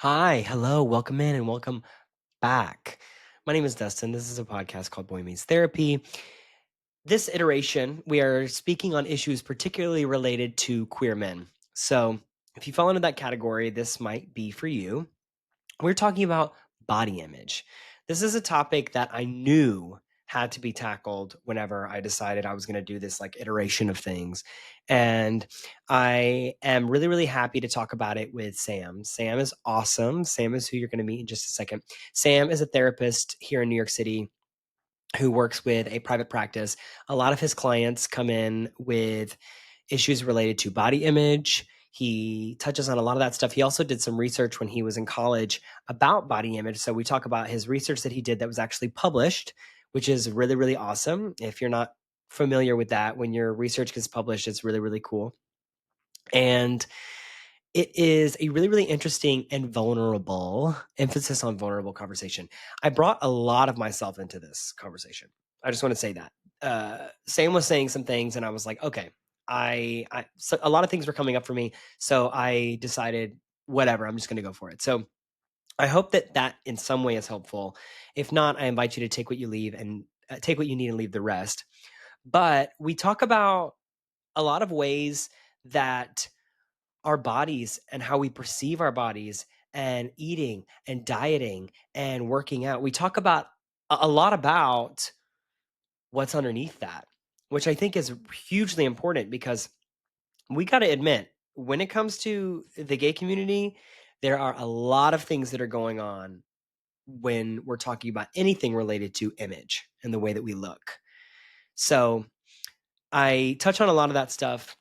Hi, hello, welcome in and welcome back. My name is Dustin. This is a podcast called Boy Meets Therapy. This iteration, we are speaking on issues particularly related to queer men. So, if you fall into that category, this might be for you. We're talking about body image. This is a topic that I knew had to be tackled whenever I decided I was going to do this like iteration of things. And I am really, really happy to talk about it with Sam. Sam is awesome. Sam is who you're going to meet in just a second. Sam is a therapist here in New York City who works with a private practice. A lot of his clients come in with issues related to body image. He touches on a lot of that stuff. He also did some research when he was in college about body image. So we talk about his research that he did that was actually published, which is really, really awesome. If you're not familiar with that, when your research gets published, it's really, really cool. And it is a really, really interesting and vulnerable emphasis on vulnerable conversation. I brought a lot of myself into this conversation. I just want to say that. Sam was saying some things, and I was like, okay, so a lot of things were coming up for me. So I decided, whatever, I'm just going to go for it. So I hope that in some way is helpful. If not, I invite you to take what you leave and take what you need and leave the rest. But we talk about a lot of ways that our bodies and how we perceive our bodies and eating and dieting and working out. We talk about a lot about what's underneath that, which I think is hugely important because we got to admit, when it comes to the gay community, there are a lot of things that are going on when we're talking about anything related to image and the way that we look. So I touch on a lot of that stuff.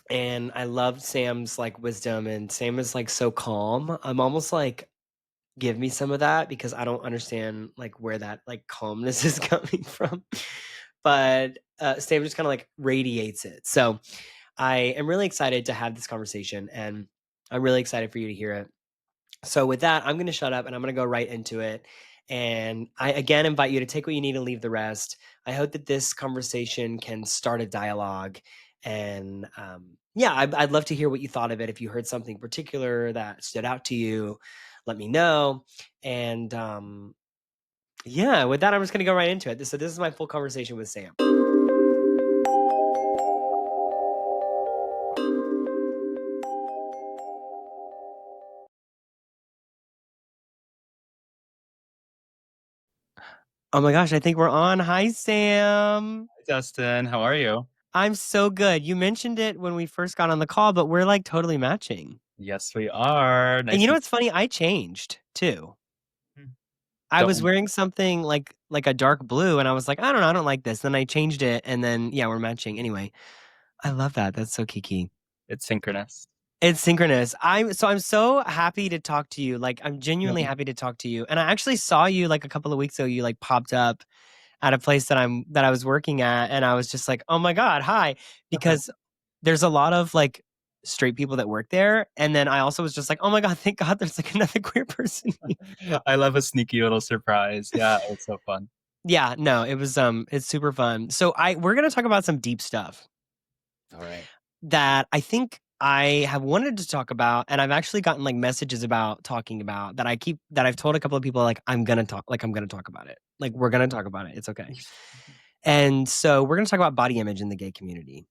And I love Sam's like wisdom, and Sam is like so calm. I'm almost like, give me some of that because I don't understand like where that like calmness is coming from. But Sam just kind of like radiates it. So I am really excited to have this conversation, and I'm really excited for you to hear it. So with that, I'm going to shut up and I'm going to go right into it. And I again invite you to take what you need and leave the rest. I hope that this conversation can start a dialogue. And yeah, I'd love to hear what you thought of it. If you heard something particular that stood out to you, let me know. And yeah, with that, I'm just going to go right into it. So this is my full conversation with Sam. Oh my gosh, I think we're on. Hi, Sam. Hi, Dustin. How are you? I'm so good. You mentioned it when we first got on the call, but we're like totally matching. Yes, we are. And Nice you know to what's funny? I changed too. Hmm. I was Don't wearing something like a dark blue, and I was like, I don't know, I don't like this. Then I changed it, and then yeah, we're matching. Anyway, I love that. That's so kiki. it's synchronous. It's synchronous. I'm so happy to talk to you. Like I'm genuinely Mhm. happy to talk to you. And I actually saw you like a couple of weeks ago. You like popped up at a place that I was working at, and I was just like, oh my God, hi. Because there's a lot of like straight people that work there. And then I also was just like, oh my God, thank God there's like another queer person here. I love a sneaky little surprise. Yeah, it's so fun. Yeah, no, it's super fun. So we're gonna talk about some deep stuff All right. that I think I have wanted to talk about, and I've actually gotten like messages about talking about that I've told a couple of people like I'm gonna talk about it. Like we're gonna talk about it. It's okay. And so we're gonna talk about body image in the gay community.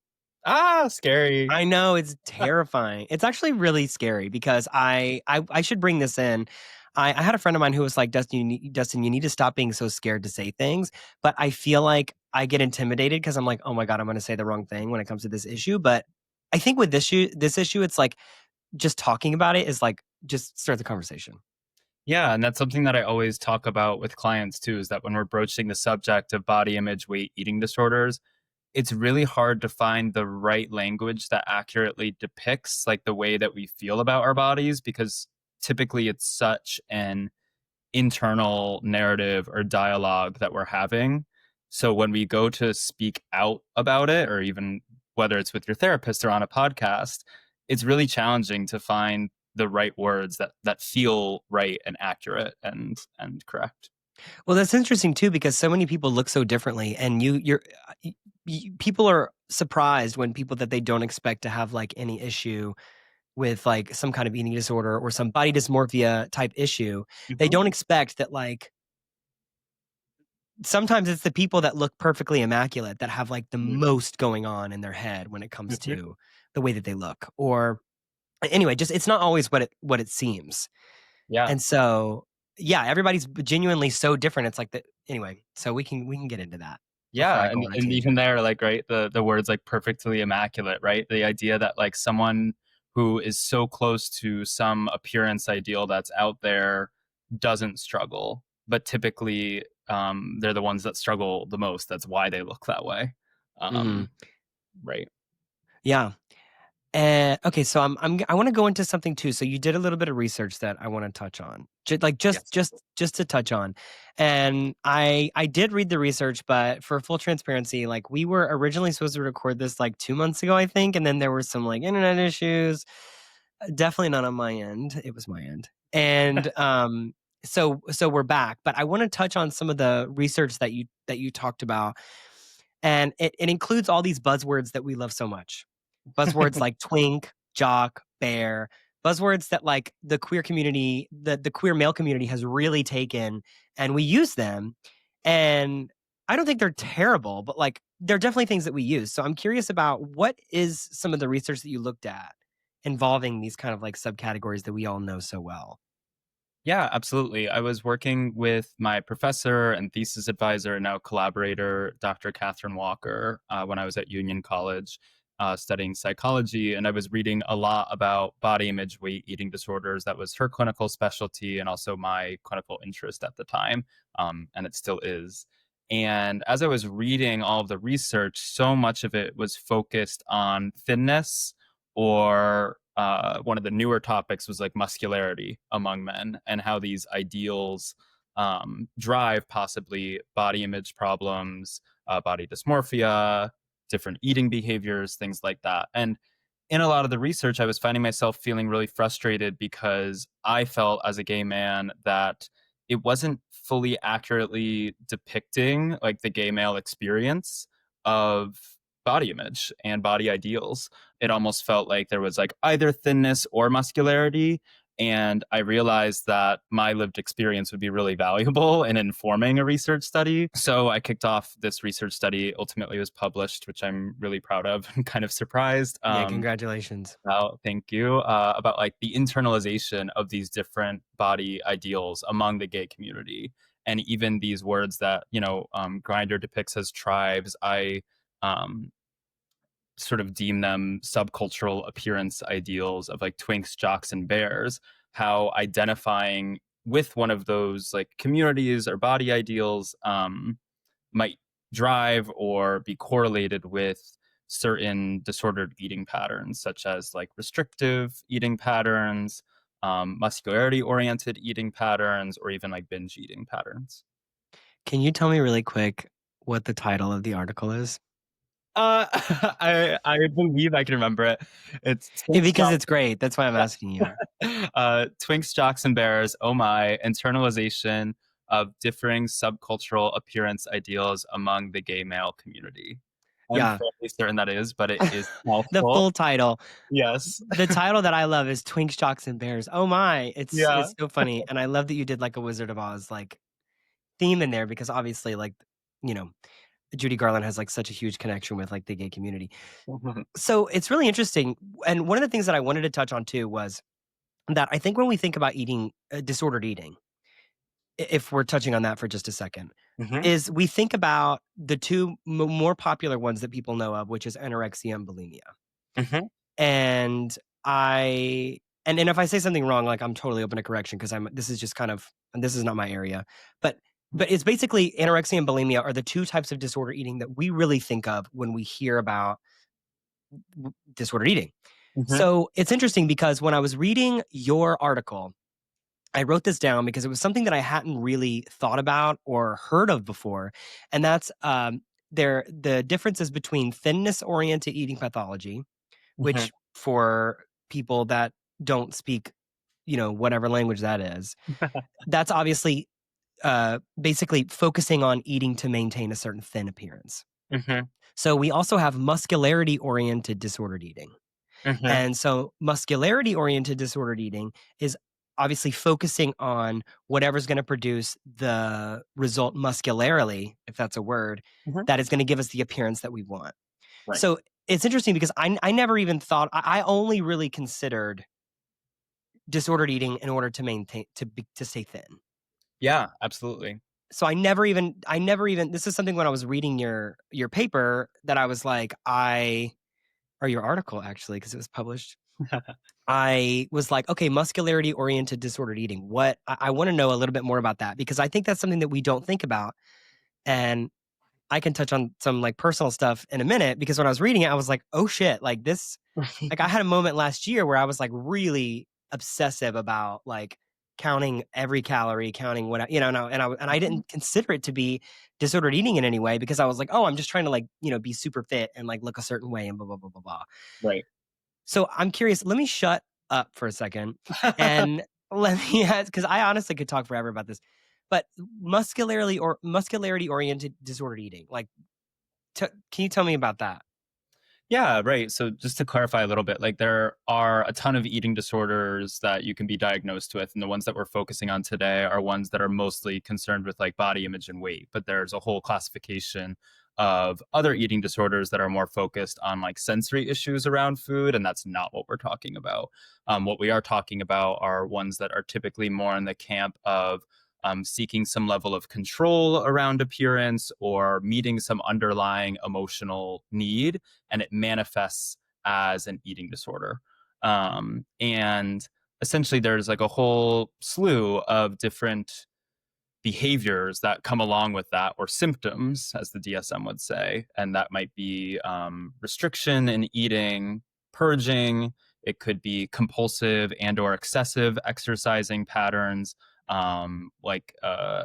Ah, scary. I know it's terrifying. It's actually really scary because I should bring this in. I had a friend of mine who was like, Dustin, you need to stop being so scared to say things. But I feel like I get intimidated because I'm like, oh my God, I'm going to say the wrong thing when it comes to this issue. But I think with this issue, it's like just talking about it is like just start the conversation. Yeah, and that's something that I always talk about with clients too, is that when we're broaching the subject of body image, weight, eating disorders, it's really hard to find the right language that accurately depicts like the way that we feel about our bodies because typically it's such an internal narrative or dialogue that we're having. So when we go to speak out about it, or even whether it's with your therapist or on a podcast, it's really challenging to find the right words that feel right and accurate and correct. Well, that's interesting too because so many people look so differently, and people are surprised when people that they don't expect to have like any issue with like some kind of eating disorder or some body dysmorphia type issue, they Mhm. don't expect that like sometimes it's the people that look perfectly immaculate that have like the Mhm. most going on in their head when it comes Mhm. to the way that they look. Or anyway, just it's not always what it seems. Yeah. And so yeah, everybody's genuinely so different. It's like the anyway, so we can get into that before Yeah, I go on a and even tangent. there, like, right, the words, like, perfectly immaculate, right? The idea that, like, someone who is so close to some appearance ideal that's out there doesn't struggle, but typically, they're the ones that struggle the most. That's why they look that way. Mhm. Um, right. Yeah. Okay, so I want to go into something too. So you did a little bit of research that I want to touch on, Yes. just to touch on. And I did read the research, but for full transparency, like we were originally supposed to record this like 2 months ago, I think, and then there were some like internet issues. Definitely not on my end. It was my end, and so we're back. But I want to touch on some of the research that you talked about, and it includes all these buzzwords that we love so much. Buzzwords like twink, jock, bear, buzzwords that like the queer community, the queer male community has really taken, and we use them. And I don't think they're terrible, but like they're definitely things that we use. So I'm curious about what is some of the research that you looked at involving these kind of like subcategories that we all know so well. Yeah, absolutely. I was working with my professor and thesis advisor, now collaborator, Dr. Catherine Walker, when I was at Union College studying psychology. And I was reading a lot about body image, weight, eating disorders. That was her clinical specialty and also my clinical interest at the time. And it still is. And as I was reading all of the research, so much of it was focused on thinness or one of the newer topics was like muscularity among men and how these ideals drive possibly body image problems, body dysmorphia, different eating behaviors, things like that. And in a lot of the research, I was finding myself feeling really frustrated because I felt as a gay man that it wasn't fully accurately depicting like the gay male experience of body image and body ideals. It almost felt like there was like either thinness or muscularity. And I realized that my lived experience would be really valuable in informing a research study. So I kicked off this research study. Ultimately, it was published, which I'm really proud of and kind of surprised. Yeah, congratulations. Thank you. About like the internalization of these different body ideals among the gay community, and even these words that Grinder depicts as tribes. I um, sort of deem them subcultural appearance ideals of like twinks, jocks, and bears. How identifying with one of those like communities or body ideals might drive or be correlated with certain disordered eating patterns, such as like restrictive eating patterns, muscularity oriented eating patterns, or even like binge eating patterns. Can you tell me really quick what the title of the article is? I believe I can remember it. It's Twinks, Because Jocks, it's great. That's why I'm asking you. Twinks, Jocks, and Bears. Oh my! Internalization of differing subcultural appearance ideals among the gay male community. I'm Yeah. fairly certain that is, but it is The mouthful. full title. Yes. The title that I love is Twinks, Jocks, and Bears. Oh my. Yeah. It's so funny. And I love that you did like a Wizard of Oz like theme in there because obviously like, you know, Judy Garland has like such a huge connection with like the gay community. So it's really interesting. And one of the things that I wanted to touch on too was that I think when we think about eating, disordered eating, if we're touching on that for just a second, Mhm. is we think about the two more popular ones that people know of, which is anorexia and bulimia. Mhm. And and if I say something wrong, like I'm totally open to correction because this is just kind of and this is not my area. But it's basically anorexia and bulimia are the two types of disorder eating that we really think of when we hear about disordered eating. Mhm. So it's interesting because when I was reading your article, I wrote this down because it was something that I hadn't really thought about or heard of before, and that's the differences between thinness oriented eating pathology, Mhm. which for people that don't speak, whatever language that is, that's obviously basically focusing on eating to maintain a certain thin appearance. Mhm. So we also have muscularity oriented disordered eating. Mhm. And so muscularity oriented disordered eating is obviously focusing on whatever's going to produce the result muscularily, if that's a word, Mhm. that is going to give us the appearance that we want. Right. So it's interesting because I never even thought, I only really considered disordered eating in order to maintain, to stay thin. Yeah, absolutely. So I never even, this is something when I was reading your paper that I was like, or your article actually, because it was published. I was like, okay, muscularity oriented disordered eating. What I want to know a little bit more about that because I think that's something that we don't think about. And I can touch on some like personal stuff in a minute because when I was reading it, I was like, oh shit, like this, like I had a moment last year where I was like really obsessive about like counting every calorie, counting what no, and I Mhm. didn't consider it to be disordered eating in any way because I was like, oh, I'm just trying to like be super fit and like look a certain way and blah blah blah blah blah. Right. So I'm curious. Let me shut up for a second and let me ask because I honestly could talk forever about this. But muscularity oriented disordered eating, like, can you tell me about that? Yeah, right. So just to clarify a little bit, like there are a ton of eating disorders that you can be diagnosed with, and the ones that we're focusing on today are ones that are mostly concerned with like body image and weight. But there's a whole classification of other eating disorders that are more focused on like sensory issues around food, and that's not what we're talking about. What we are talking about are ones that are typically more in the camp of seeking some level of control around appearance or meeting some underlying emotional need, and it manifests as an eating disorder. And essentially, there's like a whole slew of different behaviors that come along with that, or symptoms, as the DSM would say. And that might be restriction in eating, purging. It could be compulsive and or excessive exercising patterns,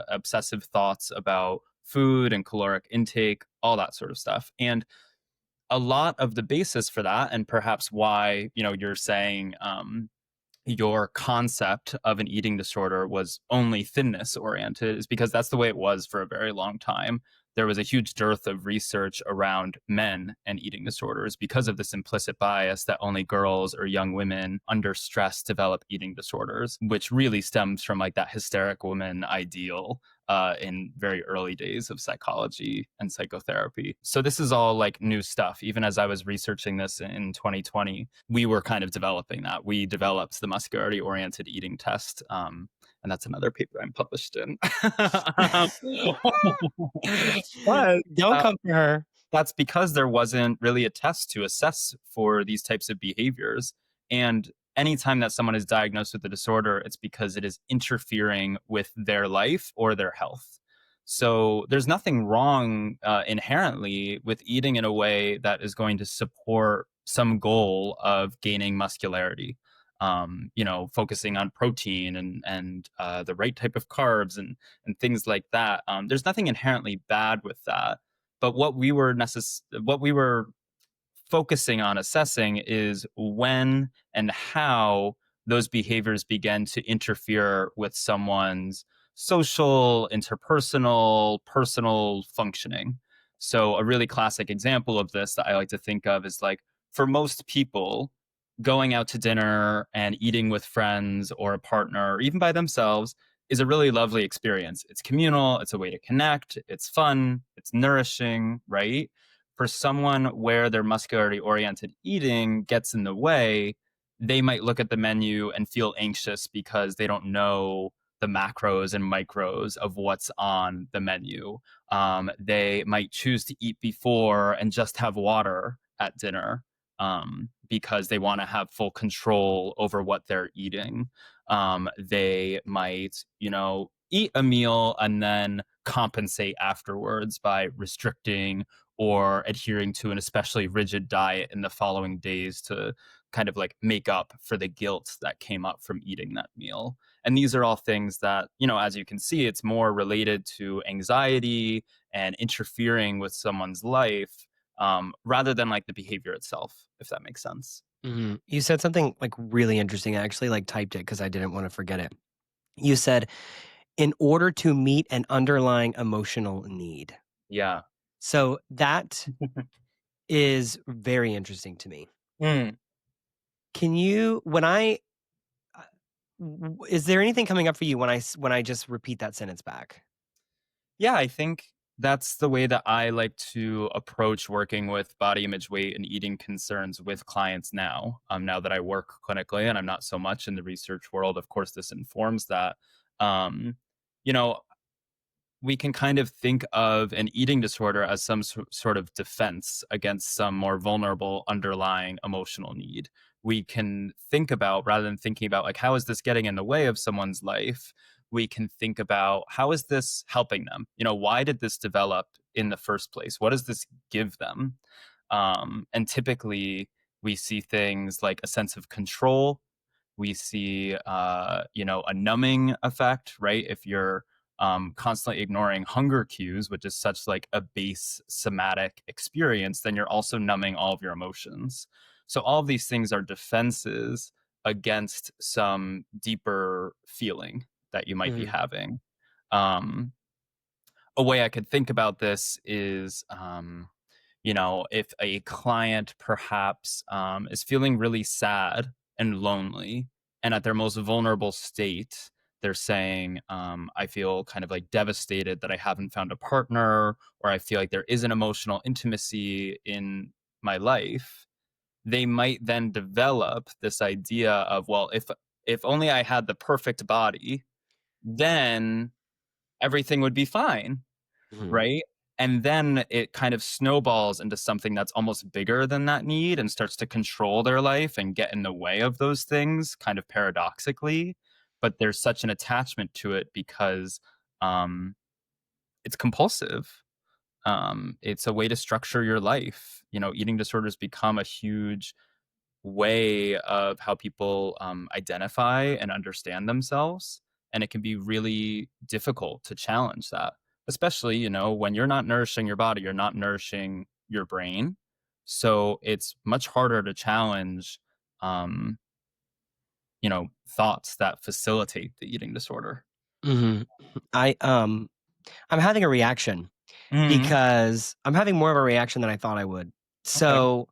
obsessive thoughts about food and caloric intake, all that sort of stuff. And a lot of the basis for that, and perhaps why you're saying your concept of an eating disorder was only thinness oriented, is because that's the way it was for a very long time. There was a huge dearth of research around men and eating disorders because of this implicit bias that only girls or young women under stress develop eating disorders, which really stems from like that hysteric woman ideal in very early days of psychology and psychotherapy. So this is all like new stuff. Even as I was researching this in 2020, we were kind of developing that. We developed the muscularity-oriented eating test, and that's another paper I'm published in. But Don't uh, come for her. that's because there wasn't really a test to assess for these types of behaviors. And anytime that someone is diagnosed with a disorder, it's because it is interfering with their life or their health. So there's nothing wrong inherently with eating in a way that is going to support some goal of gaining muscularity. Focusing on protein and the right type of carbs and things like that. There's nothing inherently bad with that, but what we were focusing on assessing is when and how those behaviors begin to interfere with someone's social, interpersonal, personal functioning. So a really classic example of this that I like to think of is like, for most people, going out to dinner and eating with friends or a partner or even by themselves is a really lovely experience. It's communal, it's a way to connect, it's fun, it's nourishing, right? For someone where their muscularity oriented eating gets in the way, they might look at the menu and feel anxious because they don't know the macros and micros of what's on the menu. They might choose to eat before and just have water at dinner because they want to have full control over what they're eating. They might, eat a meal and then compensate afterwards by restricting or adhering to an especially rigid diet in the following days to kind of like make up for the guilt that came up from eating that meal. And these are all things that, as you can see, it's more related to anxiety and interfering with someone's life rather than like the behavior itself, if that makes sense. You said something like really interesting. I actually like typed it because I didn't want to forget it. You said, in order to meet an underlying emotional need. Yeah. So that is very interesting to me. Mm. Can you when I is there anything coming up for you when I just repeat that sentence back? Yeah, I think that's the way that I like to approach working with body image, weight, and eating concerns with clients now. Now that I work clinically and I'm not so much in the research world, of course, this informs that. Um, you know, we can kind of think of an eating disorder as some sort of defense against some more vulnerable underlying emotional need. We can think about, rather than thinking about like, how is this getting in the way of someone's life? We can think about, how is this helping them? Why did this develop in the first place? What does this give them? And typically, we see things like a sense of control. We see, a numbing effect, right? If you're constantly ignoring hunger cues, which is such like a base somatic experience, then you're also numbing all of your emotions. So all of these things are defenses against some deeper feeling that you might be Mhm, having. Um, a way I could think about this is, if a client perhaps is feeling really sad and lonely, and at their most vulnerable state, they're saying, I feel kind of like devastated that I haven't found a partner, or I feel like there isn't emotional intimacy in my life. They might then develop this idea of, well, if only I had the perfect body, then everything would be fine, mhm, right? And then it kind of snowballs into something that's almost bigger than that need and starts to control their life and get in the way of those things, kind of paradoxically. But there's such an attachment to it because um, it's compulsive. It's a way to structure your life. Eating disorders become a huge way of how people identify and understand themselves. And it can be really difficult to challenge that, especially, when you're not nourishing your body, you're not nourishing your brain. So it's much harder to challenge, um, thoughts that facilitate the eating disorder. mhm. I, I'm having a reaction Mm, because I'm having more of a reaction than I thought I would. okay. So,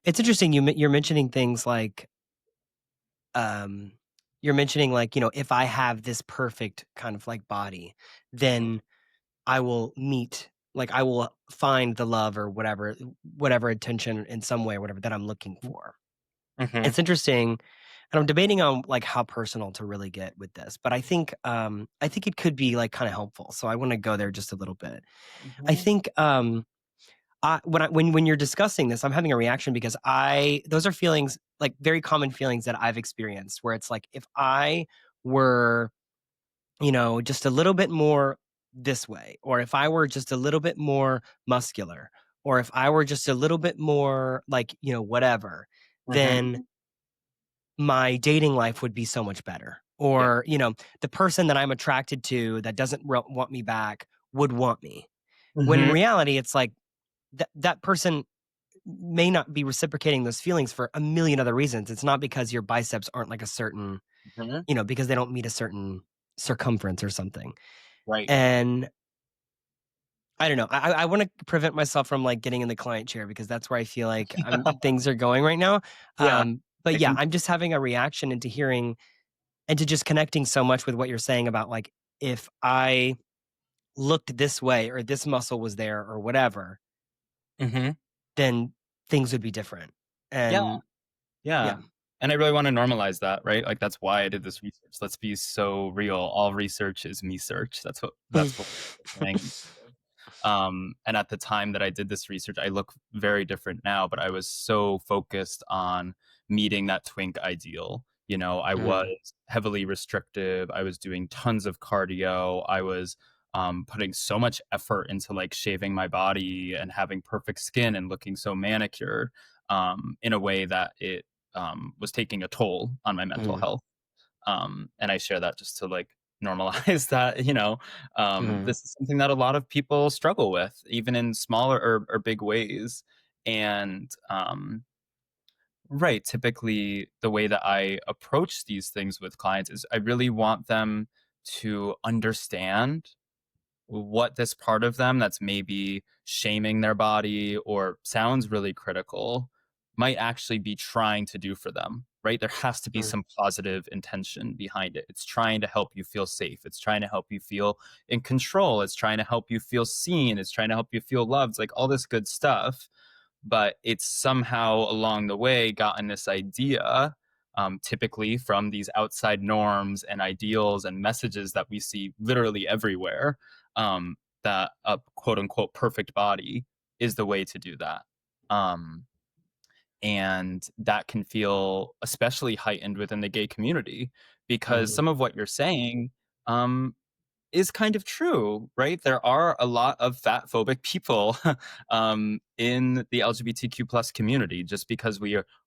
it's interesting you're mentioning things like, um, you're mentioning like, if I have this perfect kind of like body, Hmm. then I will meet I will find the love or whatever attention in some way or whatever that I'm looking for. Hmm. It's interesting, and I'm debating on like how personal to really get with this, but I think it could be like kind of helpful. So I want to go there just a little bit. I Hmm. think when you're discussing this, I'm having a reaction because I those are feelings like very common feelings that I've experienced where it's like if I were just a little bit more this way, or if I were just a little bit more muscular, or if I were just a little bit more like, whatever, Hmm. then my dating life would be so much better. Yeah. Or, the person that I'm attracted to that doesn't want me back would want me. When in Hmm. reality, it's like that person may not be reciprocating those feelings for a million other reasons. It's not because your biceps aren't like a certain, Hmm. because they don't meet a certain circumference or something. Right. And I don't know. I want to prevent myself from like getting in the client chair because that's where I feel like things are going right now. Yeah. But I yeah, can. I'm just having a reaction into hearing and to just connecting so much with what you're saying about like if I looked this way or this muscle was there or whatever, Hmm. then things would be different. Yeah. And Yeah. yeah. And I really want to normalize that, right? Like that's why I did this research. Let's be so real. All research is me search. That's what we're saying. And at the time that I did this research, I look very different now, but I was so focused on meeting that twink ideal. I was Mhm, heavily restrictive. I was doing tons of cardio. I was putting so much effort into like shaving my body and having perfect skin and looking so manicured, in a way that it was taking a toll on my mental mhm, health. And I share that just to like normalize that, mhm, this is something that a lot of people struggle with, even in smaller or big ways. And right, typically the way that I approach these things with clients is I really want them to understand what this part of them that's maybe shaming their body or sounds really critical might actually be trying to do for them. right? There has to be Mm. some positive intention behind it. It's trying to help you feel safe. It's trying to help you feel in control. It's trying to help you feel seen. It's trying to help you feel loved, like all this good stuff. But it's somehow along the way gotten this idea, typically from these outside norms and ideals and messages that we see literally everywhere, that a quote unquote perfect body is the way to do that. Um, and that can feel especially heightened within the gay community because Mhm. some of what you're saying, um, is kind of true, right? There are a lot of fat phobic people in the LGBTQ plus community. Just because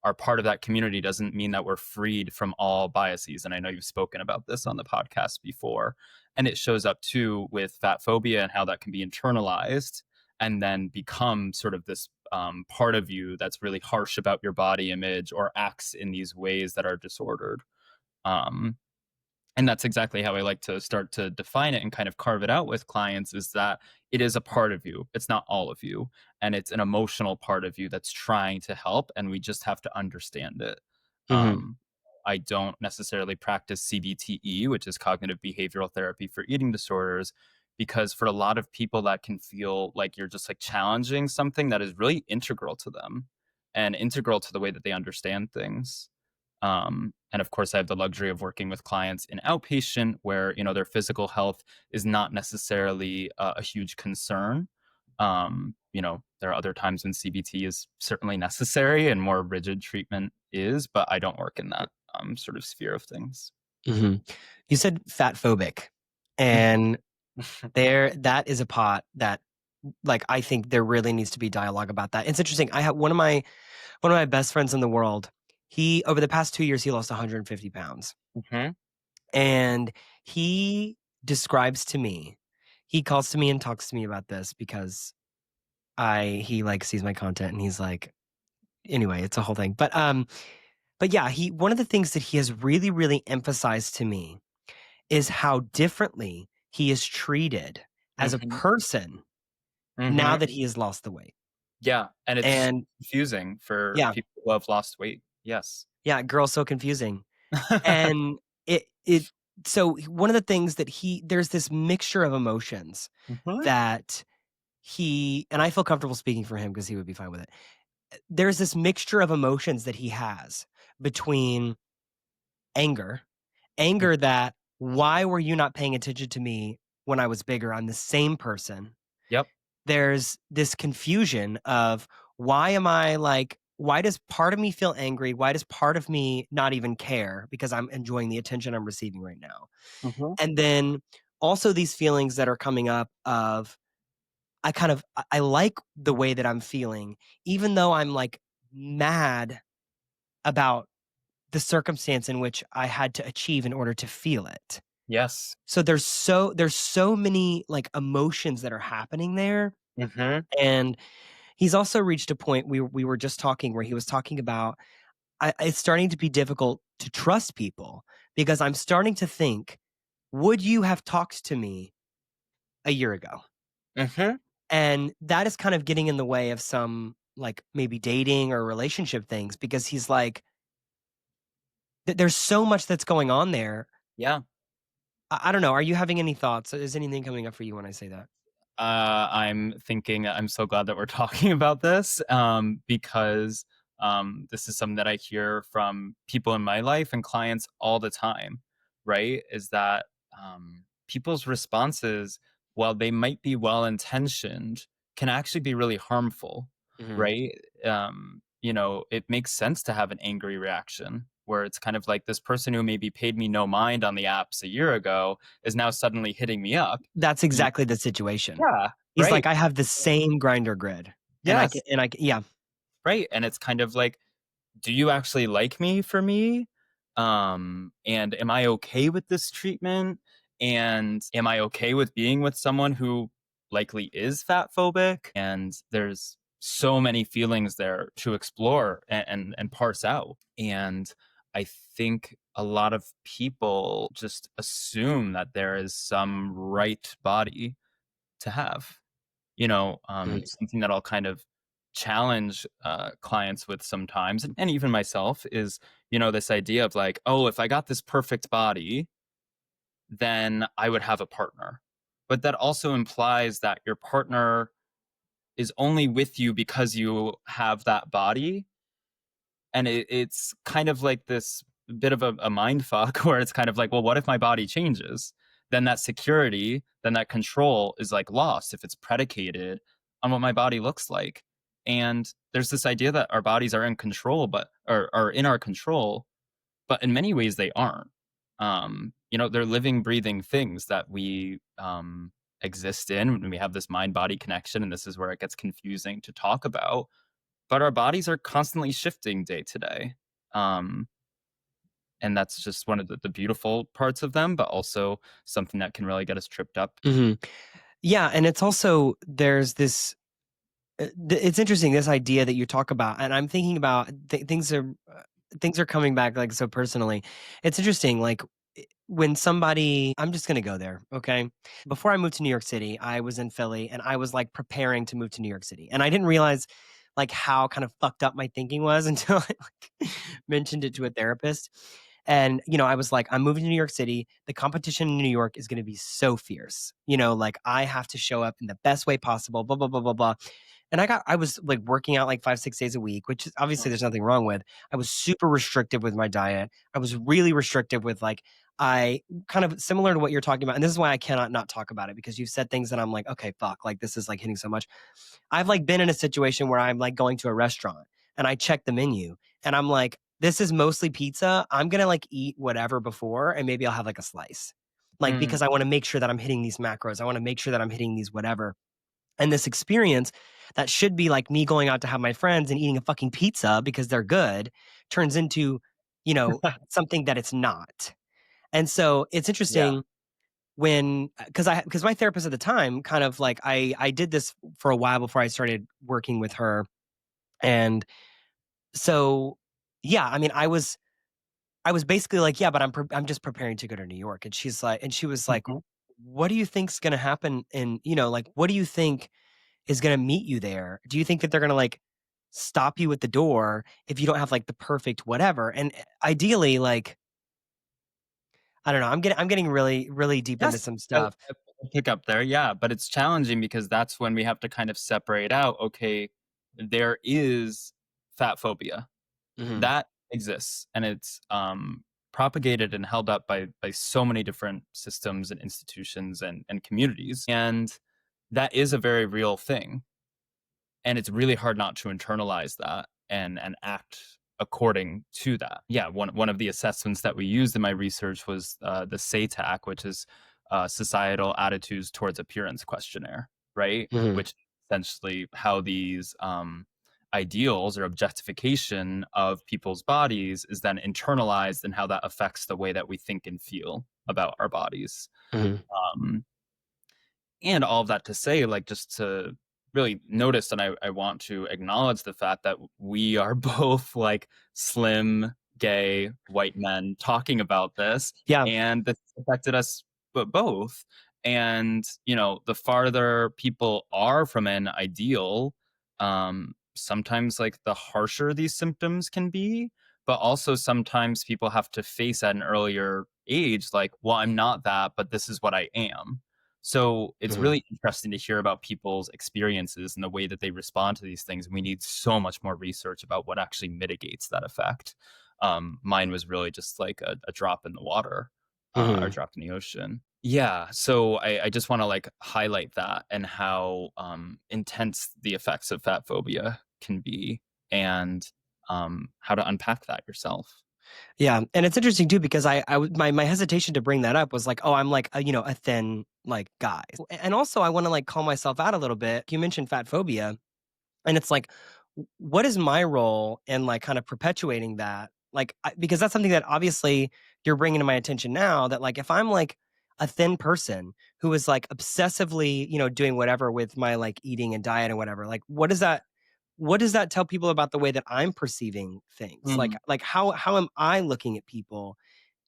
are part of that community doesn't mean that we're freed from all biases. And I know you've spoken about this on the podcast before. And it shows up too with fat phobia and how that can be internalized and then become sort of this part of you that's really harsh about your body image or acts in these ways that are disordered. Um, and that's exactly how I like to start to define it and kind of carve it out with clients is that it is a part of you. It's not all of you. And it's an emotional part of you that's trying to help. And we just have to understand it. Mhm. Um, I don't necessarily practice CBTE, which is cognitive behavioral therapy for eating disorders, because for a lot of people that can feel like you're just like challenging something that is really integral to them and integral to the way that they understand things. And of course, I have the luxury of working with clients in outpatient where, their physical health is not necessarily a huge concern. There are other times when CBT is certainly necessary and more rigid treatment is, but I don't work in that sort of sphere of things. Mhm. You said fat phobic, and that is a pot that, like, I think there really needs to be dialogue about that. It's interesting. I have one of my best friends in the world. He over the past 2 years, he lost 150 pounds, Mhm. and he describes to me, he calls to me and talks to me about this because he like sees my content and he's like, anyway, it's a whole thing. But yeah, one of the things that he has really, really emphasized to me is how differently he is treated as a Mhm. person now Mhm. that he has lost the weight. Yeah, and it's And confusing for yeah, people who have lost weight. Yes. yeah, girl's so confusing. And it so one of the things that there's this mixture of emotions Mhm. that and I feel comfortable speaking for him because he would be fine with it. There's this mixture of emotions that he has between anger, anger that why were you not paying attention to me when I was bigger? I'm the same person. Yep. There's this confusion of why does part of me feel angry? Why does part of me not even care because I'm enjoying the attention I'm receiving right now? Mhm. And then also these feelings that are coming up of I like the way that I'm feeling, even though I'm like mad about the circumstance in which I had to achieve in order to feel it. Yes. So there's so many like emotions that are happening there. Mhm. And he's also reached a point we were just talking where he was talking about it's starting to be difficult to trust people because I'm starting to think, would you have talked to me a year ago? Mhm. And that is kind of getting in the way of some like maybe dating or relationship things because he's like, there's so much that's going on there. Yeah. I don't know. Are you having any thoughts? Is anything coming up for you when I say that? I'm thinking I'm so glad that we're talking about this because this is something that I hear from people in my life and clients all the time, right? Is that people's responses, while they might be well intentioned, can actually be really harmful, Mhm. right? It makes sense to have an angry reaction where it's kind of like this person who maybe paid me no mind on the apps a year ago is now suddenly hitting me up. That's exactly the situation. Yeah, He's like, right. "I have the same grinder grid, and Yes, I can" yeah. right, and it's kind of like, do you actually like me for me? And am I okay with this treatment? And am I okay with being with someone who likely is fat phobic? And there's so many feelings there to explore and parse out. And I think a lot of people just assume that there is some right body to have. Mhm. Something that I'll kind of challenge clients with sometimes, and even myself, is this idea of like, oh, if I got this perfect body, then I would have a partner. But that also implies that your partner is only with you because you have that body. And it's kind of like this bit of a mind fuck where it's kind of like, well, what if my body changes? Then that security, then that control is like lost if it's predicated on what my body looks like. And there's this idea that our bodies are in control, but are in our control, but in many ways they aren't. They're living, breathing things that we exist in, and we have this mind body connection. And this is where it gets confusing to talk about. But our bodies are constantly shifting day to day. Um, and that's just one of the beautiful parts of them, but also something that can really get us tripped up. Yeah, and it's also there's this. It's interesting this idea that you talk about, and I'm thinking about things are coming back like so personally. It's interesting, like when somebody, I'm just gonna go there, okay? Before I moved to New York City, I was in Philly, and I was like preparing to move to New York City, and I didn't realize like how kind of fucked up my thinking was until I like mentioned it to a therapist. And I was like, I'm moving to New York City. The competition in New York is going to be so fierce. Like I have to show up in the best way possible. Blah blah blah blah blah. And I was like working out like 5-6 days a week, which is obviously there's nothing wrong with. I was super restrictive with my diet. I was really restrictive with like I kind of similar to what you're talking about. And this is why I cannot not talk about it, because you've said things that I'm like, okay, fuck, like this is like hitting so much. I've like been in a situation where I'm like going to a restaurant and I check the menu and I'm like, this is mostly pizza. I'm gonna like eat whatever before and maybe I'll have like a slice. Like Mm, because I want to make sure that I'm hitting these macros. I want to make sure that I'm hitting these whatever. And this experience that should be like me going out to have my friends and eating a fucking pizza because they're good turns into, something that it's not. And so it's yeah. interesting when because my therapist at the time kind of like I did this for a while before I started working with her. And so yeah, I mean I was basically like, yeah, but I'm just preparing to go to New York. And she was like, Mhm. what do you think's going to happen in, like what do you think is going to meet you there? Do you think that they're going to like stop you at the door if you don't have like the perfect whatever? And ideally, like I don't know, I'm getting really really deep into Yes, some stuff. I'll pick up there. Yeah, but it's challenging because that's when we have to kind of separate out. Okay, there is fat phobia Mhm. that exists, and it's propagated and held up by so many different systems and institutions and communities, and that is a very real thing. And it's really hard not to internalize that and act according to that. Yeah, one of the assessments that we used in my research was the SATAC, which is Societal Attitudes Towards Appearance Questionnaire, right? Mhm. Which essentially how these ideals or objectification of people's bodies is then internalized and how that affects the way that we think and feel about our bodies. Mhm. Um, and all of that to say, like, just to really notice, and I want to acknowledge the fact that we are both like slim, gay, white men talking about this, Yeah. and this affected us but both. And the farther people are from an ideal, sometimes like the harsher these symptoms can be. But also sometimes people have to face at an earlier age, like, well, I'm not that, but this is what I am. So it's Mhm. really interesting to hear about people's experiences and the way that they respond to these things. And we need so much more research about what actually mitigates that effect. Mine was really just like a drop in the water, or Mhm. drop in the ocean. Yeah. So I just want to like highlight that and how intense the effects of fat phobia can be, and how to unpack that yourself. Yeah, and it's interesting too because my hesitation to bring that up was like, oh, I'm like a, a thin like guy, and also I want to like call myself out a little bit. You mentioned fat phobia, and it's like, what is my role in like kind of perpetuating that? Like, because that's something that obviously you're bringing to my attention now. That like, if I'm like a thin person who is like obsessively, doing whatever with my like eating and diet and whatever, like, what does that tell people about the way that I'm perceiving things? Like Mm, like how am I looking at people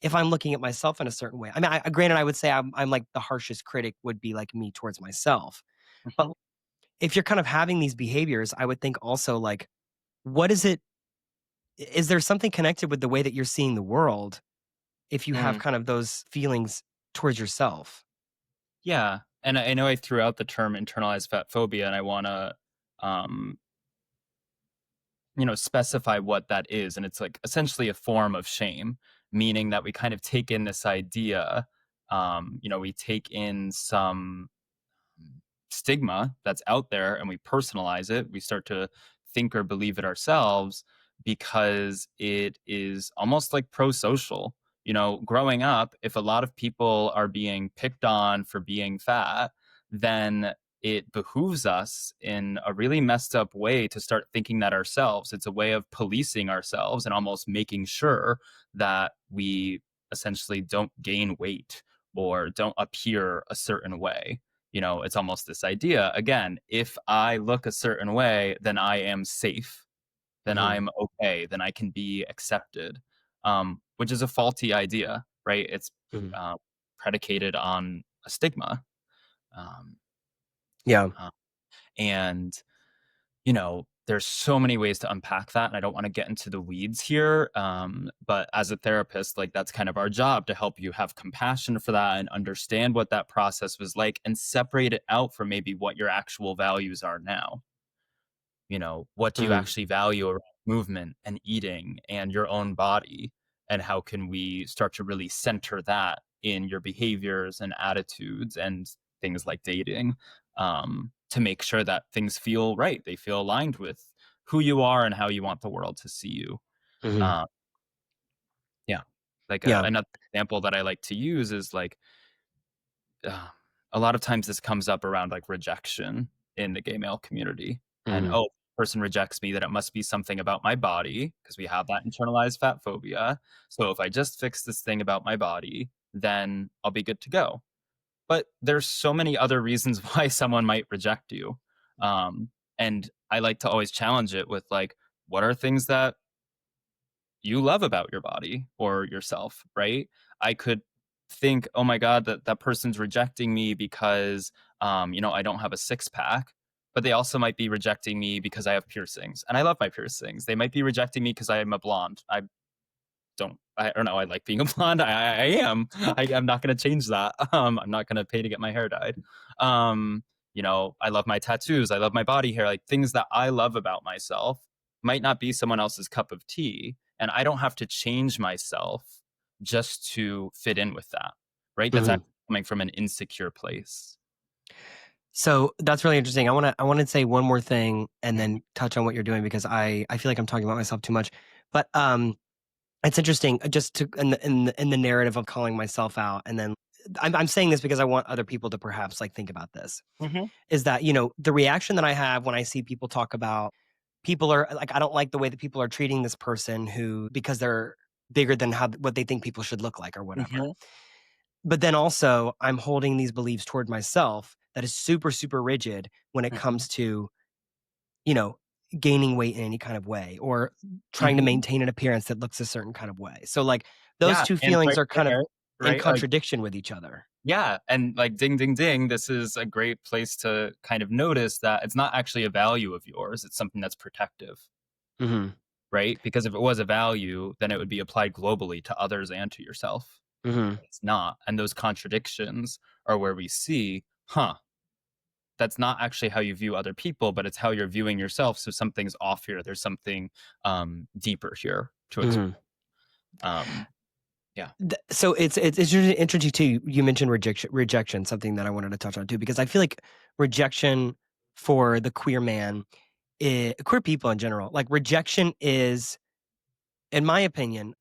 if I'm looking at myself in a certain way? I mean, granted, I would say I'm like the harshest critic would be like me towards myself, but mhm. if you're kind of having these behaviors, I would think also like, what is it? Is there something connected with the way that you're seeing the world if you have Mm, kind of those feelings towards yourself? yeah. And I know I threw out the term internalized fat phobia, and I want to, um, specify what that is. And it's like essentially a form of shame, meaning that we kind of take in this idea, we take in some stigma that's out there and we personalize it. We start to think or believe it ourselves because it is almost like pro social. Growing up, if a lot of people are being picked on for being fat, then it behooves us in a really messed up way to start thinking that ourselves. It's a way of policing ourselves and almost making sure that we essentially don't gain weight or don't appear a certain way. It's almost this idea again, if I look a certain way, then I am safe, then Mhm, I'm okay, then I can be accepted, which is a faulty idea, right? It's mhm. uh, predicated on a stigma. Um, Yeah. uh, and there's so many ways to unpack that, and I don't want to get into the weeds here. But as a therapist, like that's kind of our job to help you have compassion for that and understand what that process was like and separate it out from maybe what your actual values are now. What do you Mhm, actually value around movement and eating and your own body? And how can we start to really center that in your behaviors and attitudes and things like dating, to make sure that things feel right? They feel aligned with who you are and how you want the world to see you. mhm. Uh, yeah. Like Yeah. another example that I like to use is like, uh, a lot of times this comes up around like rejection in the gay male community. And Mhm, oh, person rejects me, that it must be something about my body because we have that internalized fat phobia. So if I just fix this thing about my body, then I'll be good to go. But there's so many other reasons why someone might reject you. And I like to always challenge it with like, what are things that you love about your body or yourself, right? I could think, oh my God, that person's rejecting me because, I don't have a six pack, but they also might be rejecting me because I have piercings and I love my piercings. They might be rejecting me because I am a blonde. I don't know. I like being a blonde. I am. I'm not going to change that. I'm not going to pay to get my hair dyed. Um, I love my tattoos. I love my body hair. Like things that I love about myself might not be someone else's cup of tea. And I don't have to change myself just to fit in with that. Right. That's mhm. actually coming from an insecure place. So that's really interesting. I wanna say one more thing and Mhm. then touch on what you're doing because I feel like I'm talking about myself too much. But, it's interesting, just to in the narrative of calling myself out, and then I'm saying this because I want other people to perhaps, like, think about this, Mhm. is that, the reaction that I have when I see people talk about people are like, I don't like the way that people are treating this person who because they're bigger than how what they think people should look like or whatever. Mhm. But then also, I'm holding these beliefs toward myself that is super, super rigid when it Mhm. comes to, you know, gaining weight in any kind of way or trying to Mhm. maintain an appearance that looks a certain kind of way. So, like, those Yeah. 2 And feelings right are kind of there, in right? Like, contradiction with each other. yeah, and like ding ding ding, this is a great place to kind of notice that it's not actually a value of yours, it's something that's protective, Mhm, right? Because if it was a value, then it would be applied globally to others and to yourself. mhm, It's not. And those contradictions are where we see, huh, that's not actually how you view other people, but it's how you're viewing yourself. So something's off here. There's something deeper here to explore. mhm. Um, yeah. So it's interesting too. You mentioned rejection, something that I wanted to touch on too, because I feel like rejection for the queer man, queer people in general, like rejection is, in my opinion,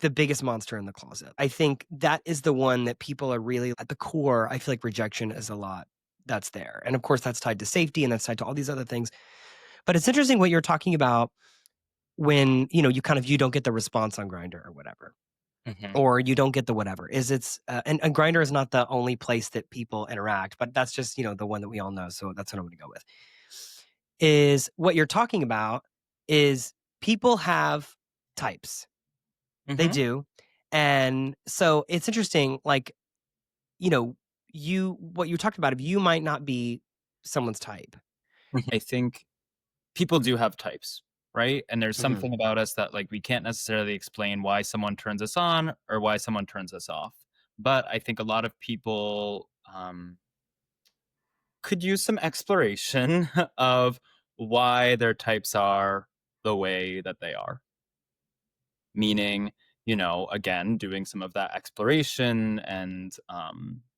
the biggest monster in the closet. I think that is the one that people are really at the core. I feel like rejection is a lot that's there, and of course that's tied to safety and that's tied to all these other things. But it's interesting what you're talking about when you don't get the response on Grinder or whatever, Hmm. or you don't get the whatever is it's and Grinder is not the only place that people interact, but that's just the one that we all know, so that's what I'm going to go with. Is what you're talking about is people have types, they Hmm. do, and so it's interesting, like, you know you what you talked about, if you might not be someone's type, I think people do have types, right? And there's Mhm. something about us that like we can't necessarily explain why someone turns us on or why someone turns us off. But I think a lot of people could use some exploration of why their types are the way that they are. Meaning, again, doing some of that exploration and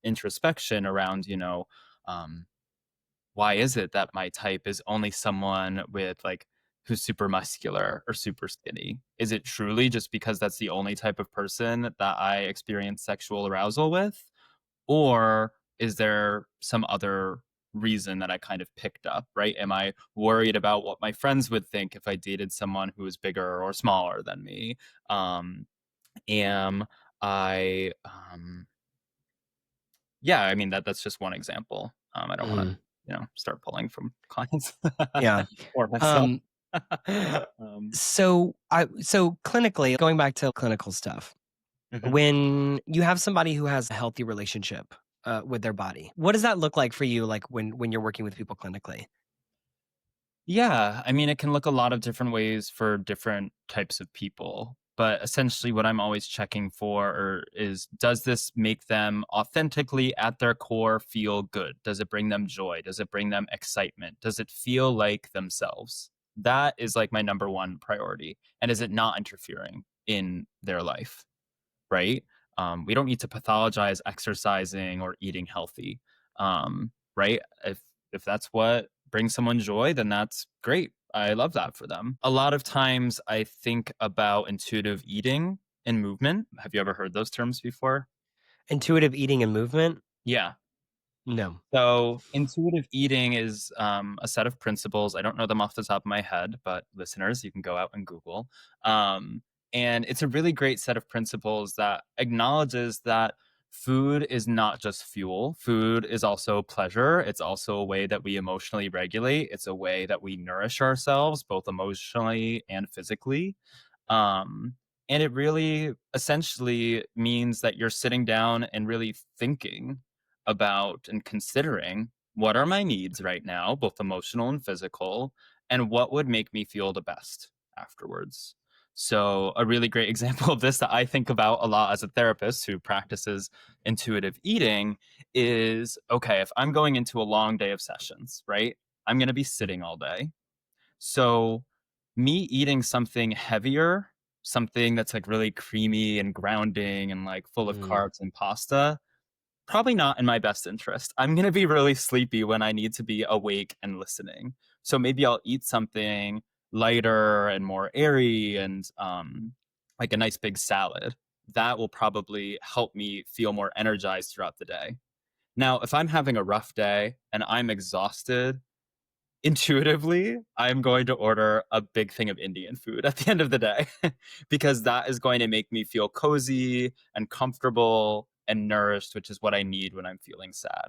introspection around, um, why is it that my type is only someone with like who's super muscular or super skinny? Is it truly just because that's the only type of person that I experience sexual arousal with? Or is there some other reason that I kind of picked up, right? Am I worried about what my friends would think if I dated someone who was bigger or smaller than me? Um, am I Yeah, I mean that's just one example. I don't want to, Mhm. start pulling from clients Yeah. or myself. Um, um, so clinically, going back to clinical stuff, mhm. when you have somebody who has a healthy relationship, with their body, what does that look like for you, like, when you're working with people clinically? Yeah, I mean, it can look a lot of different ways for different types of people. But essentially, what I'm always checking for is does this make them authentically at their core feel good? Does it bring them joy? Does it bring them excitement? Does it feel like themselves? That is like my number one priority. And is it not interfering in their life? Right? We don't need to pathologize exercising or eating healthy, right? If that's what brings someone joy, then that's great. I love that for them. A lot of times, I think about intuitive eating and movement. Have you ever heard those terms before? Intuitive eating and movement? Yeah. No. So, intuitive eating is a set of principles. I don't know them off the top of my head, but listeners, you can go out and Google. Um, and it's a really great set of principles that acknowledges that food is not just fuel. Food is also pleasure. It's also a way that we emotionally regulate. It's a way that we nourish ourselves, both emotionally and physically. Um, and it really essentially means that you're sitting down and really thinking about and considering what are my needs right now, both emotional and physical, and what would make me feel the best afterwards. So, a really great example of this that I think about a lot as a therapist who practices intuitive eating is okay, if I'm going into a long day of sessions, right? I'm going to be sitting all day. So, me eating something heavier, something that's like really creamy and grounding and like full of Mm, carbs and pasta, probably not in my best interest. I'm going to be really sleepy when I need to be awake and listening. So maybe I'll eat something lighter and more airy and like a nice big salad. That will probably help me feel more energized throughout the day. Now, if I'm having a rough day and I'm exhausted, intuitively, I'm going to order a big thing of Indian food at the end of the day because that is going to make me feel cozy and comfortable and nourished, which is what I need when I'm feeling sad.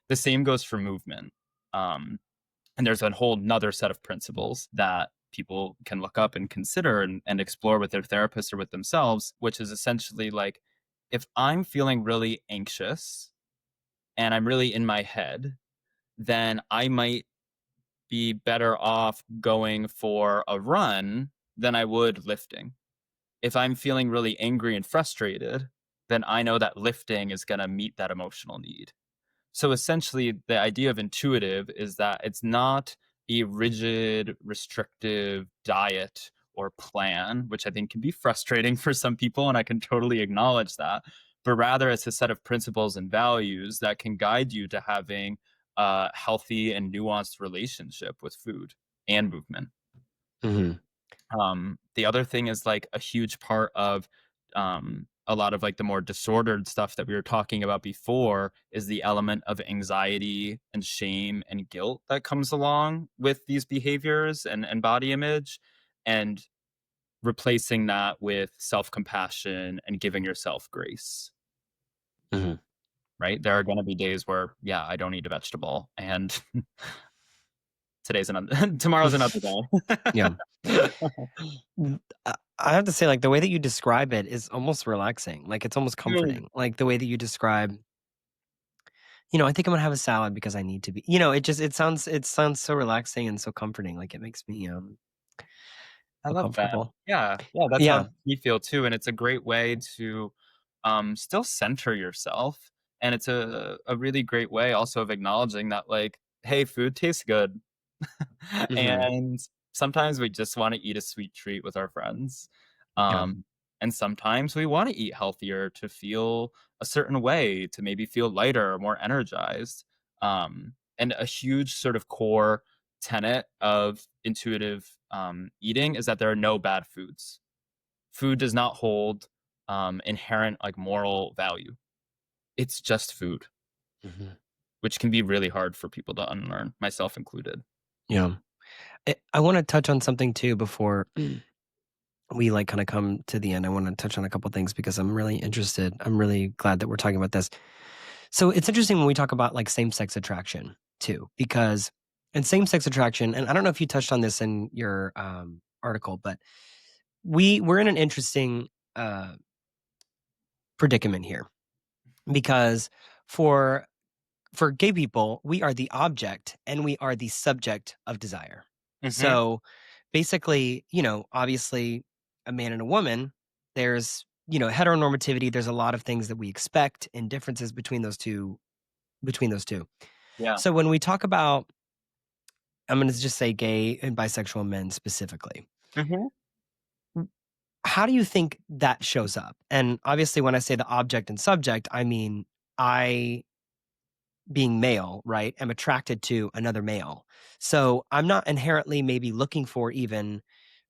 The same goes for movement. Um, and there's a whole nother set of principles that people can look up and consider and explore with their therapist or with themselves, which is essentially like if I'm feeling really anxious and I'm really in my head, then I might be better off going for a run than I would lifting. If I'm feeling really angry and frustrated, then I know that lifting is going to meet that emotional need. So essentially, the idea of intuitive is that it's not a rigid, restrictive diet or plan, which I think can be frustrating for some people, and I can totally acknowledge that. But rather, it's a set of principles and values that can guide you to having a healthy and nuanced relationship with food and movement. mhm, The other thing is like a huge part of a lot of like the more disordered stuff that we were talking about before is the element of anxiety and shame and guilt that comes along with these behaviors and body image, and replacing that with self-compassion and giving yourself grace. mhm. Right, there are going to be days where yeah, I don't eat a vegetable, and today's another tomorrow's another Yeah. day. I have to say, like, the way that you describe it is almost relaxing, like, it's almost Dude, comforting, like, the way that you describe I think I'm gonna have a salad because I need to be. It sounds so relaxing and so comforting. Like it makes me I feel love that. comfortable. Yeah, yeah, that's how Yeah. it makes me feel too, and it's a great way to, still center yourself, and it's a really great way also of acknowledging that, like, "Hey, food tastes good." Hmm. And sometimes we just wanna eat a sweet treat with our friends, Yeah. um, and sometimes we wanna eat healthier to feel a certain way, to maybe feel lighter or more energized, and a huge sort of core tenet of intuitive, eating is that there are no bad foods. Food does not hold, inherent, like, moral value. It's just food, Hmm. which can be really hard for people to unlearn, myself included. Yeah. I want to touch on something too before we like kind of come to the end. I want to touch on a couple things because I'm really interested. I'm really glad that we're talking about this. So it's interesting when we talk about like same sex attraction too, because in same sex attraction, and I don't know if you touched on this in your article, but we're in an interesting uh, predicament here because for for gay people, we are the object and we are the subject of desire. Mhm. So basically, obviously a man and a woman, there's, heteronormativity, there's a lot of things that we expect and differences between those two. Yeah. So when we talk about, I'm going to just say gay and bisexual men specifically, Mhm. how do you think that shows up? And obviously when I say the object and subject, I mean I being male, right, am attracted to another male. So I'm not inherently maybe looking for even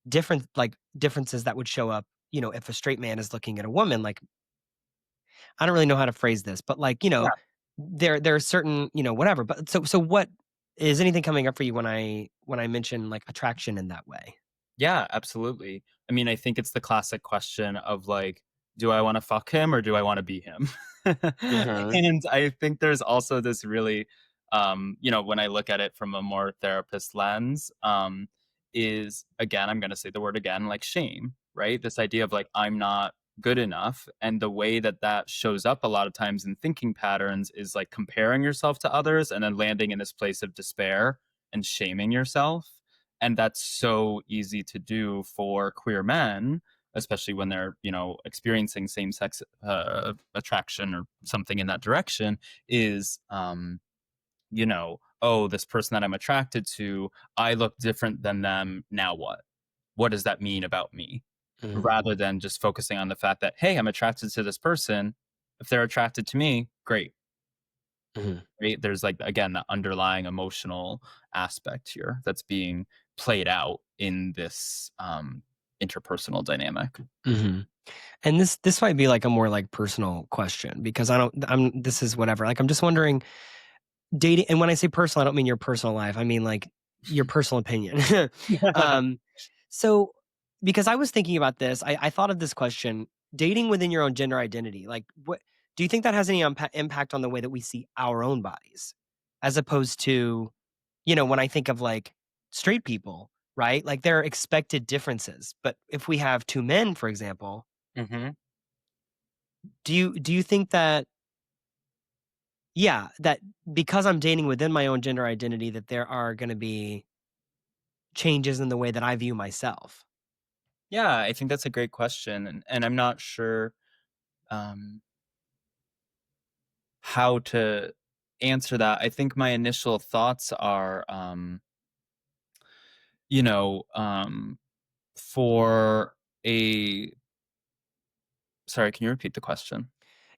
differences that would show up, if a straight man is looking at a woman, like I don't really know how to phrase this, but like, Yeah. there are certain, whatever. But so what is anything coming up for you when I mention like attraction in that way? Yeah, absolutely. I mean, I think it's the classic question of like, do I want to fuck him or do I want to be him? Mhm. And I think there's also this really, when I look at it from a more therapist lens, is again, I'm going to say the word again, like shame, right? This idea of like, I'm not good enough. And the way that that shows up a lot of times in thinking patterns is like comparing yourself to others and then landing in this place of despair and shaming yourself, and that's so easy to do for queer men, especially when they're experiencing same-sex attraction or something in that direction, is oh, this person that I'm attracted to, I look different than them, now what does that mean about me, Mhm. rather than just focusing on the fact that, hey, I'm attracted to this person, if they're attracted to me, great. Mhm. Right? There's like again that underlying emotional aspect here that's being played out in this interpersonal dynamic. Mhm. And this might be like a more like personal question because this is whatever. Like I'm just wondering dating, and when I say personal, I don't mean your personal life. I mean like your personal opinion. um, so because I was thinking about this, I thought of this question: dating within your own gender identity. Like, what do you think that has any impact on the way that we see our own bodies, as opposed to, when I think of like straight people, right? Like there are expected differences, but if we have two men, for example, Hmm. do you think that yeah, that because I'm dating within my own gender identity, that there are going to be changes in the way that I view myself. Yeah, I think that's a great question, and I'm not sure um, how to answer that. I think my initial thoughts are, you know, um, for a. Sorry, can you repeat the question?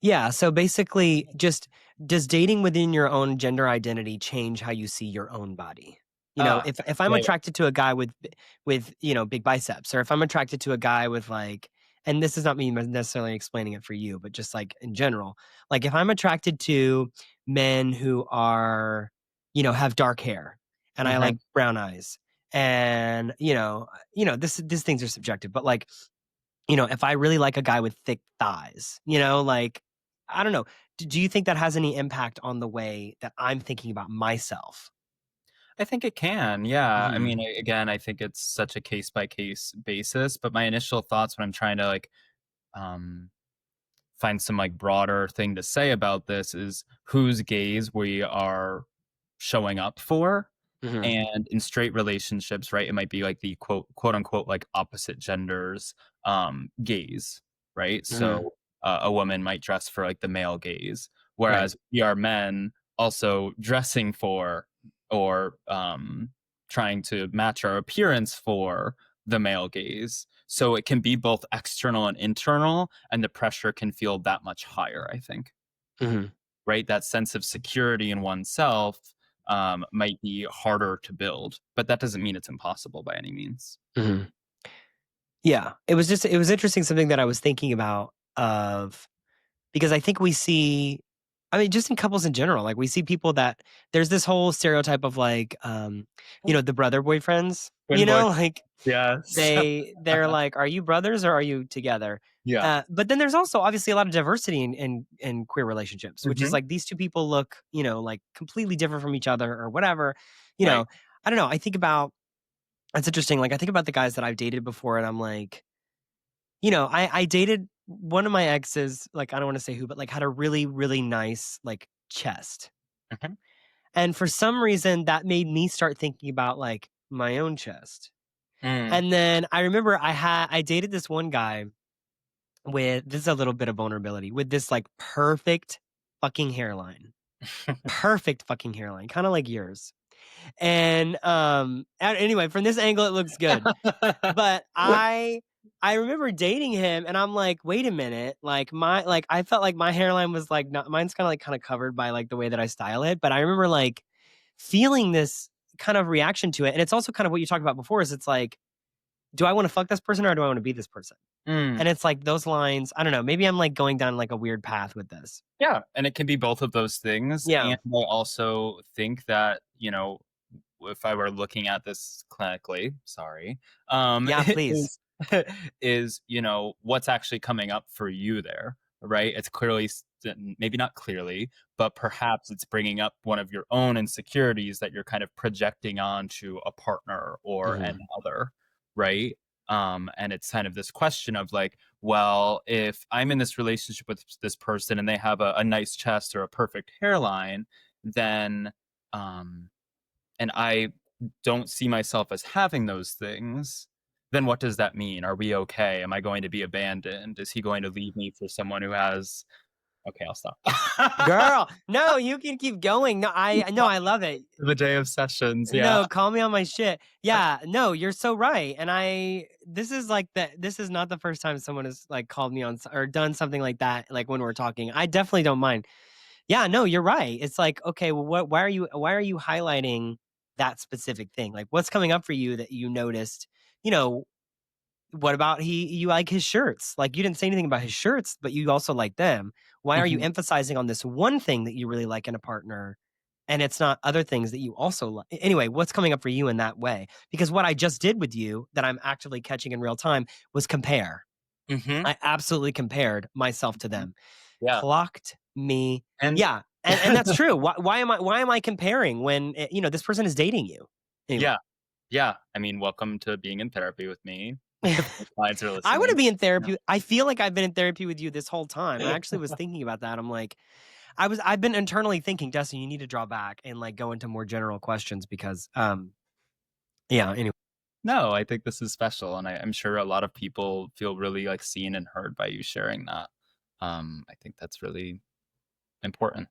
Yeah, so basically just does dating within your own gender identity change how you see your own body? Ah, If I'm yeah, yeah. attracted to a guy with, big biceps, or if I'm attracted to a guy with like, and this is not me necessarily explaining it for you, but just like in general, like if I'm attracted to men who are, have dark hair and I like Mhm. brown eyes and, this things are subjective, but like, if I really like a guy with thick thighs, like, I don't know. Do you think that has any impact on the way that I'm thinking about myself? I think it can, yeah. I mean, Mhm. again, I think it's such a case by case basis, but my initial thoughts when I'm trying to like um find some like broader thing to say about this is whose gaze we are showing up for. Mhm. And in straight relationships, right, it might be like the quote unquote like opposite genders gaze, right? Mhm. So a woman might dress for like the male gaze, Right. whereas we are men also dressing for or trying to match our appearance for the male gaze. So it can be both external and internal, and the pressure can feel that much higher, I think, Mhm. right? That sense of security in oneself might be harder to build, but that doesn't mean it's impossible by any means. Mhm. Yeah. It was interesting something that I was thinking about of because I think we see I mean, just in couples in general, like we see people that there's this whole stereotype of like, the brother boyfriends, Twin boy. like Yes. they're like, "Are you brothers or are you together?" Yeah. But then there's also obviously a lot of diversity in queer relationships, which is Hmm. like these two people look, like completely different from each other or whatever. You Right. know, I don't know. I think about it's interesting. Like I think about the guys that I've dated before, and I'm like, I dated one of my exes. Like I don't want to say who, but like had a really really nice like chest, Hmm. and for some reason that made me start thinking about like my own chest. Mm. And then I remember I dated this one guy with this is a little bit of vulnerability with this like perfect fucking hairline. Perfect fucking hairline, kind of like yours. And anyway, from this angle it looks good. But I remember dating him and I'm like, "Wait a minute." Like I felt like my hairline was like not mine's kind of covered by like the way that I style it, but I remember like feeling this kind of reaction to it. And it's also kind of what you talked about before is it's like, do I want to fuck this person or do I want to be this person? Mm. And it's like those lines, I don't know, maybe I'm like going down like a weird path with this. Yeah, and it can be both of those things. Yeah. And I also think that, if I were looking at this clinically, sorry, Yeah, please. is what's actually coming up for you there, right? It's clearly, maybe not clearly, but perhaps it's bringing up one of your own insecurities that you're kind of projecting onto a partner or an Mhm. other, right? And it's kind of this question of like, well, if I'm in this relationship with this person and they have a nice chest or a perfect hairline, then um, and I don't see myself as having those things, then what does that mean? Are we okay? Am I going to be abandoned? Is he going to leave me for someone who has? Okay, I'll stop. Girl, no, you can keep going. No, I love it. The day of sessions, yeah. No, call me on my shit. Yeah, no, you're so right. And this is not the first time someone has like called me on or done something like that like when we're talking. I definitely don't mind. Yeah, no, you're right. It's like, okay, well why are you highlighting that specific thing? Like what's coming up for you that you noticed? You know, what about you like his shirts? Like you didn't say anything about his shirts, but you also like them. Why are you Mhm, emphasizing on this one thing that you really like in a partner and it's not other things that you also like? Anyway, what's coming up for you in that way? Because what I just did with you that I'm actively catching in real time was compare. mhm, I absolutely compared myself to mhm. them. Yeah, Clocked me. and Yeah, and that's true. Why am I comparing when this person is dating you? yeah, Anyway. yeah. I mean, welcome to being in therapy with me. If my clients are I wanna listening. be in Yeah. therapy. I feel like I've been in therapy with you this whole time. I actually was thinking about that. I'm like, I've been internally thinking, Dustin, you need to draw back and like go into more general questions because yeah, anyway. No, I think this is special, and I'm sure a lot of people feel really like seen and heard by you sharing that. I think that's really important.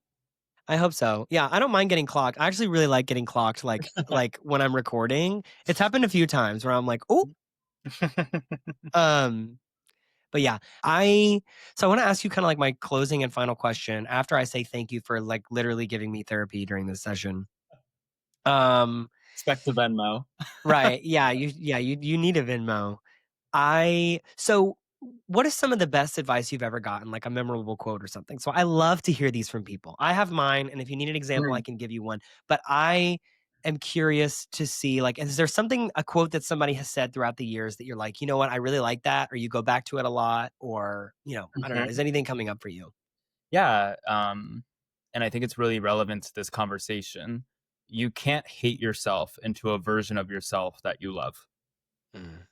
I hope so. Yeah, I don't mind getting clocked. I actually really like getting clocked like when I'm recording. It's happened a few times where I'm like, "Oh." Um but yeah, I want to ask you kind of like my closing and final question after I say thank you for like literally giving me therapy during this session. Um Expect the Venmo. right. You need a Venmo. So what is some of the best advice you've ever gotten, like a memorable quote or something? So I love to hear these from people. I have mine, and if you need an example, I Mm, can give you one. But I am curious to see, like, is there something, a quote that somebody has said throughout the years that you're like, you know what, I really like that, or you go back to it a lot, or, I don't know, is mhm. anything coming up for you? Yeah, and I think it's really relevant to this conversation. You can't hate yourself into a version of yourself that you love. Mm,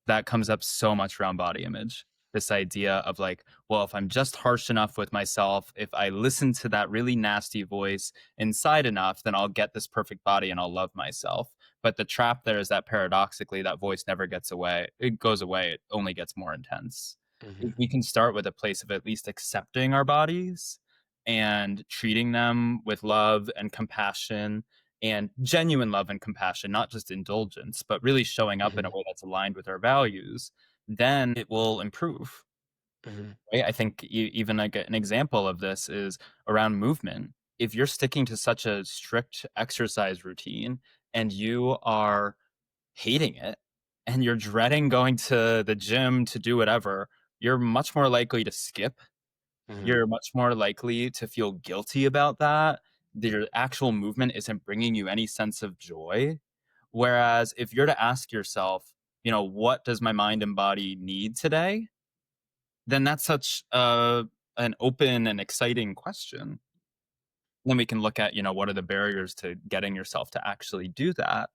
That comes up so much around body image. this idea of like, well, if I'm just harsh enough with myself, if I listen to that really nasty voice inside enough, then I'll get this perfect body and I'll love myself. But the trap there is that paradoxically, that voice never gets away. It goes away. It only gets more intense. If Mhm. we can start with a place of at least accepting our bodies and treating them with love and compassion and genuine love and compassion, not just indulgence, but really showing up in a Mhm. way that's aligned with our values, then it will improve. Mhm. Right? I think even like an example of this is around movement. If you're sticking to such a strict exercise routine and you are hating it and you're dreading going to the gym to do whatever, you're much more likely to skip. Mhm. You're much more likely to feel guilty about that. Your actual movement isn't bringing you any sense of joy. Whereas if you're to ask yourself, what does my mind and body need today? Then that's such an open and exciting question. Then we can look at, what are the barriers to getting yourself to actually do that?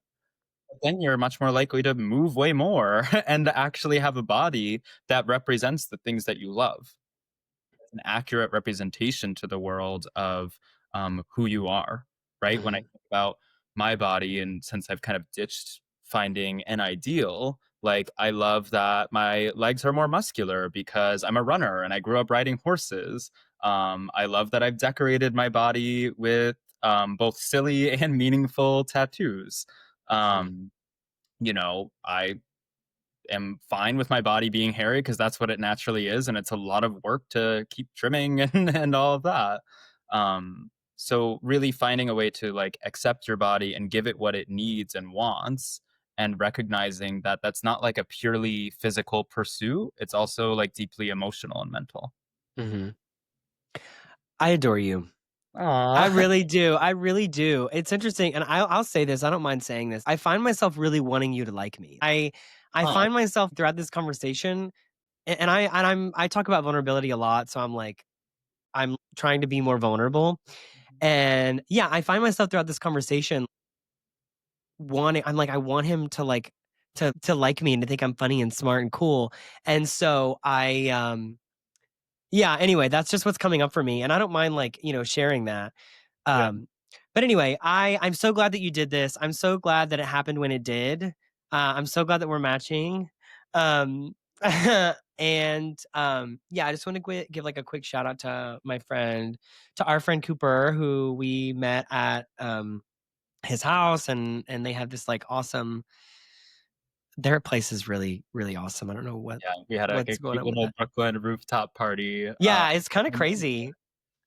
Then you're much more likely to move way more and to actually have a body that represents the things that you love. An accurate representation to the world of who you are, right? When I Mhm. think about my body, and since I've kind of ditched finding an ideal, like I love that my legs are more muscular because I'm a runner and I grew up riding horses. I love that I've decorated my body with both silly and meaningful tattoos. Mhm. I am fine with my body being hairy because that's what it naturally is, and it's a lot of work to keep trimming and all of that. So really finding a way to like accept your body and give it what it needs and wants, and recognizing that that's not like a purely physical pursuit. It's also like deeply emotional and mental. Mhm. I adore you. I Aw. really do, I really do. It's interesting, and I'll say this, I don't mind saying this. I find myself really wanting you to like me. I Aw. find myself throughout this conversation, I talk about vulnerability a lot, so I'm trying to be more vulnerable, and, yeah, I find myself throughout this conversation I want him to, to like me and to think I'm funny and smart and cool, and so yeah, anyway, that's just what's coming up for me, and I don't mind, sharing that. Yeah. But anyway, I'm so glad that you did this. I'm so glad that it happened when it did. I'm so glad that we're matching. Um, yeah, I just want to give like a quick shout out to to our friend Cooper, who we met at his house, and they have this like awesome. Their place is really really awesome. I don't know Yeah, we had like what's a going cute on with little that. Brooklyn rooftop party. Yeah, it's kind of crazy.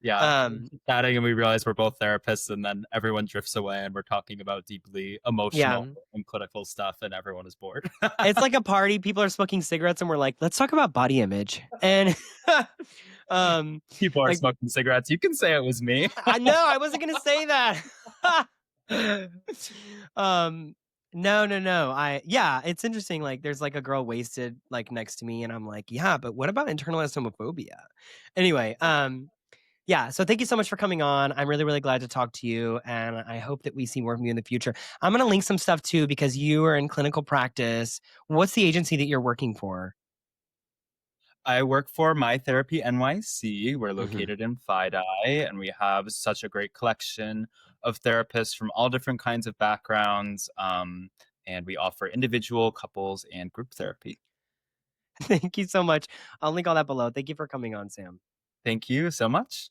Yeah, we were Um, just chatting and we realized we're both therapists, and then everyone drifts away and we're talking about deeply yeah. emotional and clinical stuff, and everyone is bored. It's like a party, people are smoking cigarettes, and we're like, "Let's talk about body image." And, um, People are like, smoking cigarettes. You can say it was me. I know, I wasn't gonna say that. Um, no, no, no, yeah, it's interesting, like, there's, like, a girl wasted, like, next to me, and I'm like, "Yeah, but what about internalized homophobia?" Anyway, yeah, so thank you so much for coming on. I'm really, really glad to talk to you, and I hope that we see more from you in the future. I'm gonna link some stuff too because you are in clinical practice. What's the agency that you're working for? I work for My Therapy NYC. We're Mhm. located in FIDI, and we have such a great collection of therapists from all different kinds of backgrounds. And we offer individual, couples, and group therapy. Thank you so much. I'll link all that below. Thank you for coming on, Sam. Thank you so much.